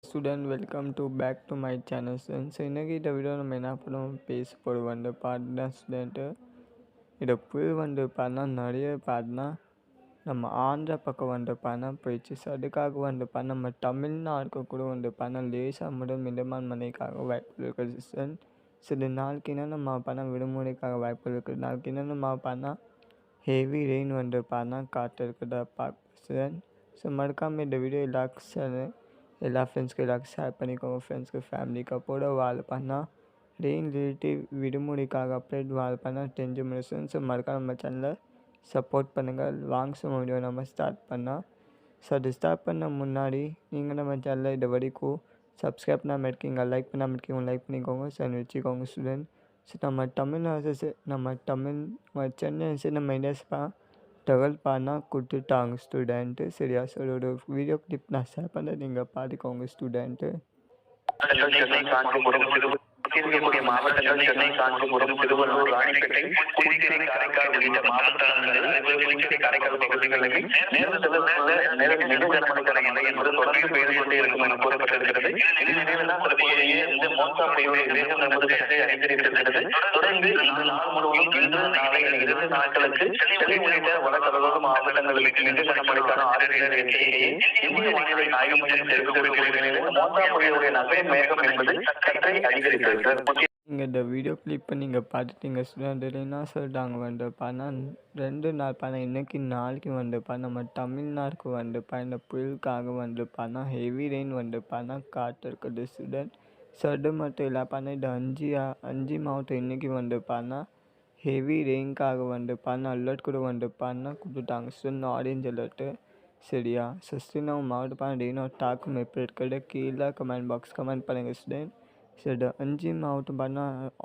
Student welcome to back to my channel student. So இன்றைக்கி இந்த video நம்ம என்ன பண்ணுவோம் பேச போடுவோம் பார்த்தா ஸ்டூடெண்ட்டு இதை புல் பார்த்தா நிறைய பார்த்தா நம்ம ஆந்திரா பக்கம் பார்த்தா போயிடுச்சு. ஸோ அதுக்காக நம்ம தமிழ்நாடுக்கு கூட பார்த்தா லேசாக முதல் மிதமான மழைக்காக வாய்ப்பு இருக்குது ஸ்டூடெண்ட். ஸோ இது நாளைக்கு என்ன நம்ம விடுமுறைக்காக வாய்ப்பு இருக்குது. நாளைக்கு என்ன நம்ம ஹெவி ரெயின் பார்த்தா காற்று இருக்குதா பார்க்க ஸ்டூடெண்ட். ஸோ மறக்காமல் இந்த வீடியோ எல்லா ஃப்ரெண்ட்ஸ்க்கு எல்லாருக்கும் ஷேர் பண்ணிக்கோங்க. ஃப்ரெண்ட்ஸ்க்கு ஃபேமிலிக்கு அப்போட ரெயின் ரிலேட்டிவ் விடுமுறைக்காக அப்டேட் தெரிஞ்சு முடியும். ஸோ மறக்காம நம்ம சேனலை சப்போர்ட் பண்ணுங்கள். வாங்க வீடியோ நம்ம ஸ்டார்ட் பண்ணால். ஸோ அது ஸ்டார்ட் பண்ண முன்னாடி நீங்கள் நம்ம சேனலில் இது வரைக்கும் சப்ஸ்கிரைப் பண்ணாமல் இருக்கீங்க, லைக் பண்ணாமல் இருக்கீங்க, லைக் பண்ணிக்கோங்க. ஸோ வச்சுக்கோங்க ஸ்டூடெண்ட். ஸோ நம்ம சென்னை நம்ம இந்தியாஸ் டவல் கொடுத்துட்டாங்க ஸ்டூடெண்ட்டு. சரியா? ஸோ ஒரு வீடியோ கிளிப் நான் ஷேர் பண்ணுறேன், நீங்கள் பார்த்துக்கோங்க ஸ்டூடெண்ட்டு. இருக்கக்கூடிய மாவட்டங்கள் சென்னை, காஞ்சிபுரம், திருவள்ளூர், ராணிப்பேட்டை, புதுச்சேரி, காரைக்கால் உள்ளிட்ட மாவட்டங்களில் காரைக்கால் பகுதிகளில் நேரடி மிக கனமழை இல்லை என்பது தொடர்ந்து பெய்து கொண்டே இருக்கும் என கூறப்பட்டிருக்கிறது. இதனிடையில்தான் தற்போதைய இந்த மோசா புயலுடைய வேகம் என்பது சற்றே அதிகரித்திருக்கிறது. தொடர்ந்து நாள் முழுவதும் இன்று நாளை 2 நாட்களுக்கு சென்னை உள்ளிட்ட வடகடலோர மாவட்டங்களுக்கு மிக கனமழைக்கான ஆரஞ்சு எச்சரிக்கையை இந்திய வானிலை ஆய்வு மையம் தெரிவித்திருக்கிற நிலையில் மோசா புயலுடைய நகரின் வேகம் என்பது சற்றே அதிகரித்தது. நீங்கள் இந்த வீடியோ கிளிப்பை நீங்கள் பார்த்துட்டீங்க ஸ்டூடெண்ட். என்ன சொல்லிட்டாங்க 2 நாள் இன்றைக்கி நாளைக்கு நம்ம தமிழ்நாடுக்கு இந்த புயலுக்காக ஹெவி ரெயின் காற்று இருக்குது ஸ்டூடெண்ட். ஸோ அது மட்டும் இல்லை இது 5 மாவட்டம் இன்றைக்கி ஹெவி ரெயின்காக அலர்ட் கூட கொடுத்துட்டாங்க ஸ்டூடெண்ட், ஆரஞ்சு அலர்ட்டு. சரியா? ஸோ ஸ்ரீநகர் மாவட்டம் ரெயினோட தாக்கம் எப்படி இருக்கிறது கீழே கமெண்ட் பண்ணுங்கள் ஸ்டூடெண்ட். ஸோ இது 5 மாவட்டம்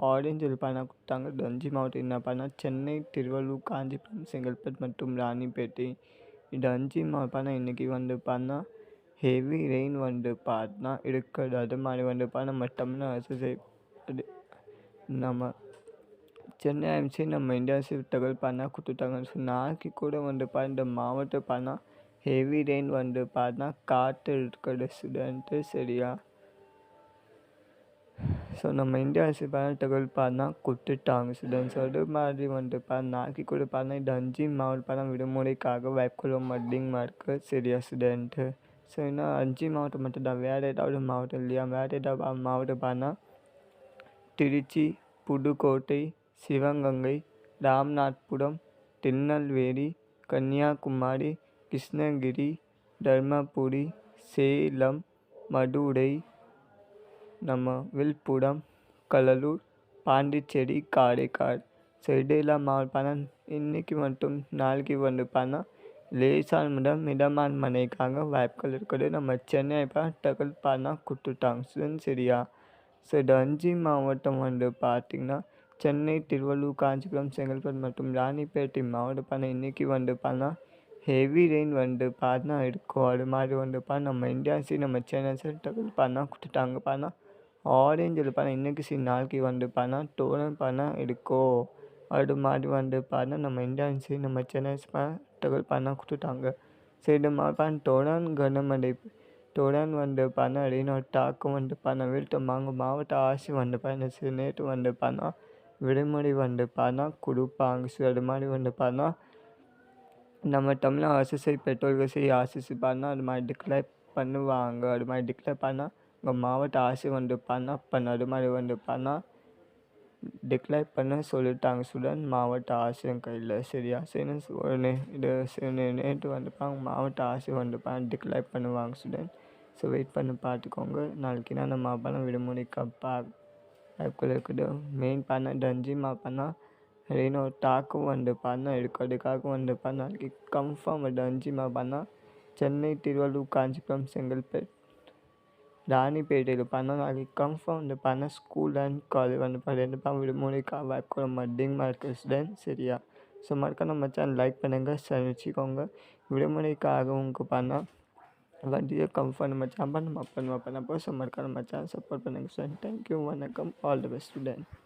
ஆரஞ்சு கொடுத்தாங்க. இது 5 மாவட்டம் என்ன சென்னை, திருவள்ளூர், காஞ்சிபுரம், செங்கல்பட்டு மற்றும் ராணிப்பேட்டை. இது 5 மாவட்டம் இன்றைக்கி ஹெவி ரெயின் இருக்கிறது. அது மாதிரி நம்ம தமிழ்நாடு நம்ம சென்னை ஆரம்பிச்சு நம்ம இந்தியா தகவல் கொடுத்துட்டாங்க. ஸோ நாளைக்கு கூட இந்த மாவட்டம் ஹெவி ரெயின் காற்று இருக்கிறது ஸ்டூடெண்ட்டு. சரியா? ஸோ நம்ம இந்தியா அரசு தகவல் கொடுத்துட்டாங்க ஸ்டூடெண்ட். ஸோ அது மாதிரி நாளைக்கு கூட இது 5 மாவட்டம் விடுமுறைக்காக வாய்ப்புகளும் அதிகமாக இருக்குது. சரியா ஸ்டூடெண்ட்டு? ஸோ இன்னும் 5 மாவட்டம் மட்டும் தான், வேறு ஏதாவது மாவட்டம் இல்லையா? வேறு ஏதாவது மாவட்டம் திருச்சி, புதுக்கோட்டை, சிவகங்கை, ராமநாதபுரம், திருநெல்வேலி, கன்னியாகுமரி, கிருஷ்ணகிரி, தர்மபுரி, சேலம், மதுரை, நம்ம விழுப்புரம், கடலூர், பாண்டிச்சேரி, காரைக்கால். ஸோ இதெல்லாம் மாவட்டம் இன்றைக்கி மட்டும் நாளைக்கு லேசான முதல் மிதமான மழைக்காக வாய்ப்புகள் இருக்குது. நம்ம சென்னை தகவல் கொடுத்துட்டாங்க. சரியா? ஸோ இது 5 மாவட்டம் பார்த்திங்கன்னா சென்னை, திருவள்ளூர், காஞ்சிபுரம், செங்கல்பட்டு மற்றும் ராணிப்பேட்டை மாவட்டம் இன்றைக்கி ஹெவி ரெயின் இருக்கும். அது மாதிரி நம்ம இந்தியா நம்ம சென்னை தகவல் கொடுத்துட்டாங்க. ஆரஞ்சில் இன்றைக்கி நாளைக்கு டோனல் இருக்கும். அது மாதிரி நம்ம இந்தியா நம்ம சென்னை தகவல் கொடுத்துட்டாங்க. சரி, இது மாதிரி தொடர் கனமழை ரெயினோட தாக்கம் வீட்டு மாவட்ட ஆட்சி நேற்று விடுமுறை கொடுப்பாங்க. ஸோ அது மாதிரி நம்ம தமிழ்நாடு அரசு பெட்ரோல் சரி ஆர்சிசி அது மாதிரி டிக்ளேர் பண்ணுவாங்க. அது மாதிரி டிக்ளேர் உங்கள் மாவட்ட ஆட்சி அது மாதிரி டிக்ளேர் பண்ண சொல்லிட்டாங்க ஸ்டூடெண்ட், மாவட்ட ஆட்சியம் கையில். சரியா? சரி, இது நேற்று மாவட்ட ஆட்சி டிக்ளேர் பண்ணுவாங்க ஸ்டூடெண்ட். ஸோ வெயிட் பண்ணி பார்த்துக்கோங்க. நாளைக்கு என்ன மாவட்டம் விடுமுறைக்கு வாய்ப்புகள் இருக்குது. மெயின் இது 5 மாவட்டம் ரெயினோட தாக்கம் இருக்குது. அதுக்காக நாளைக்கு கன்ஃபார்ம் 5 மாவட்டம் சென்னை, திருவள்ளூர், காஞ்சிபுரம், செங்கல்பட்டு, ராணிப்பேட்டையில் நாளைக்கு கன்ஃபார்ம் ஸ்கூல் அண்ட் காலேஜ் 2 விடுமுறைக்காக வாய்ப்புகள் அதிகமாக இருக்குது ஸ்டூடெண்ட். சரியா? ஸோ மறக்காம நம்ம சேனல் லைக் பண்ணுங்கள், ஷேர் வச்சுக்கோங்க. விடுமுறைக்காக உங்களுக்கு வண்டியை கன்ஃபார்ம் நம்ம சேனல் ஸோ மறக்காம நம்ம சேனல் சப்போர்ட் பண்ணுங்கள் ஸ்டூடெண்ட். தேங்க்யூ, வணக்கம், ஆல் தி பெஸ்ட் ஸ்டூடெண்ட்.